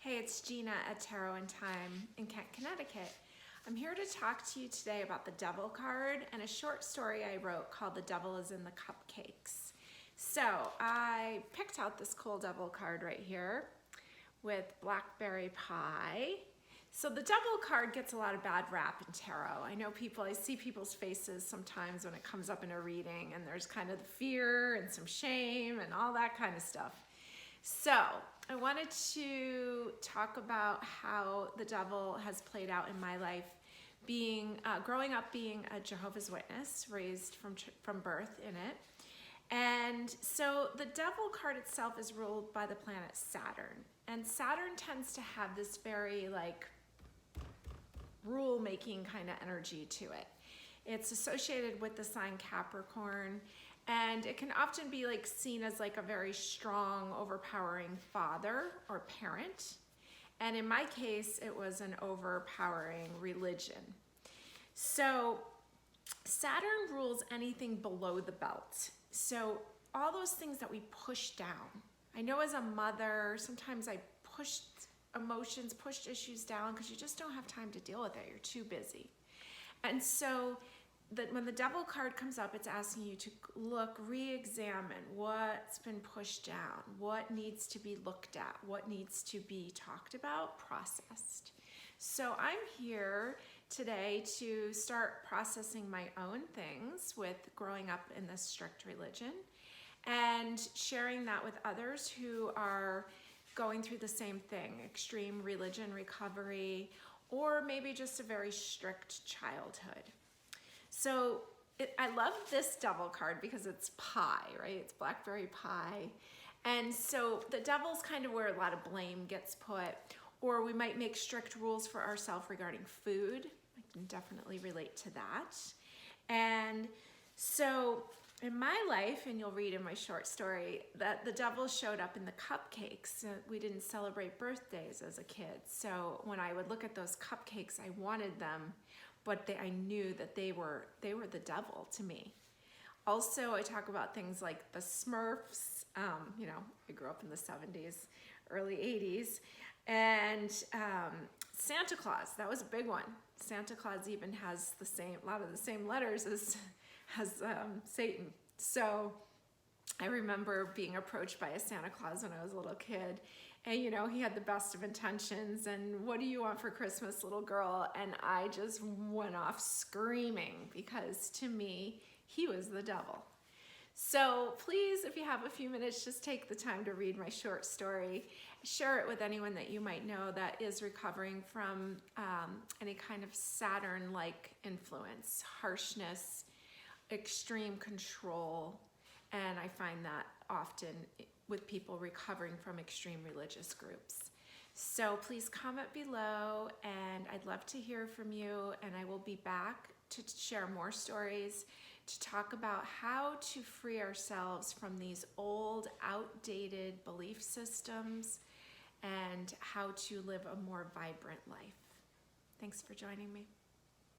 Hey, it's Gina at Tarot and Time in Kent, Connecticut. I'm here to talk to you today about the Devil card and a short story I wrote called The Devil is in the Cupcakes. So I picked out this cool Devil card right here with blackberry pie. So the Devil card gets a lot of bad rap in tarot. I see people's faces sometimes when it comes up in a reading, and there's kind of the fear and some shame and all that kind of stuff. So I wanted to talk about how the devil has played out in my life, growing up being a Jehovah's Witness, raised from birth in it. And so the devil card itself is ruled by the planet Saturn. And Saturn tends to have this very rule-making kind of energy to it. It's associated with the sign Capricorn, and it can often be seen as a very strong, overpowering father or parent. And in my case, it was an overpowering religion. So Saturn rules anything below the belt. So all those things that we push down. I know as a mother, sometimes I pushed emotions, pushed issues down because you just don't have time to deal with it. You're too busy. And so when the devil card comes up, it's asking you to look, re-examine what's been pushed down, what needs to be looked at, what needs to be talked about, processed. So I'm here today to start processing my own things with growing up in this strict religion and sharing that with others who are going through the same thing, extreme religion recovery, or maybe just a very strict childhood. So I love this devil card because it's pie, right? It's blackberry pie. And so the devil's kind of where a lot of blame gets put, or we might make strict rules for ourselves regarding food. I can definitely relate to that. And so in my life, and you'll read in my short story, that the devil showed up in the cupcakes. We didn't celebrate birthdays as a kid. So when I would look at those cupcakes, I wanted them, but I knew that they were the devil to me. Also, I talk about things like the Smurfs. I grew up in the 70s, early 80s. And Santa Claus, that was a big one. Santa Claus even has a lot of the same letters as Satan. So I remember being approached by a Santa Claus when I was a little kid, and he had the best of intentions, and what do you want for Christmas, little girl? And I just went off screaming because to me, he was the devil. So please, if you have a few minutes, just take the time to read my short story. Share it with anyone that you might know that is recovering from any kind of Saturn-like influence, harshness, extreme control. And I find that often with people recovering from extreme religious groups. So please comment below, and I'd love to hear from you, and I will be back to share more stories, to talk about how to free ourselves from these old, outdated belief systems and how to live a more vibrant life. Thanks for joining me.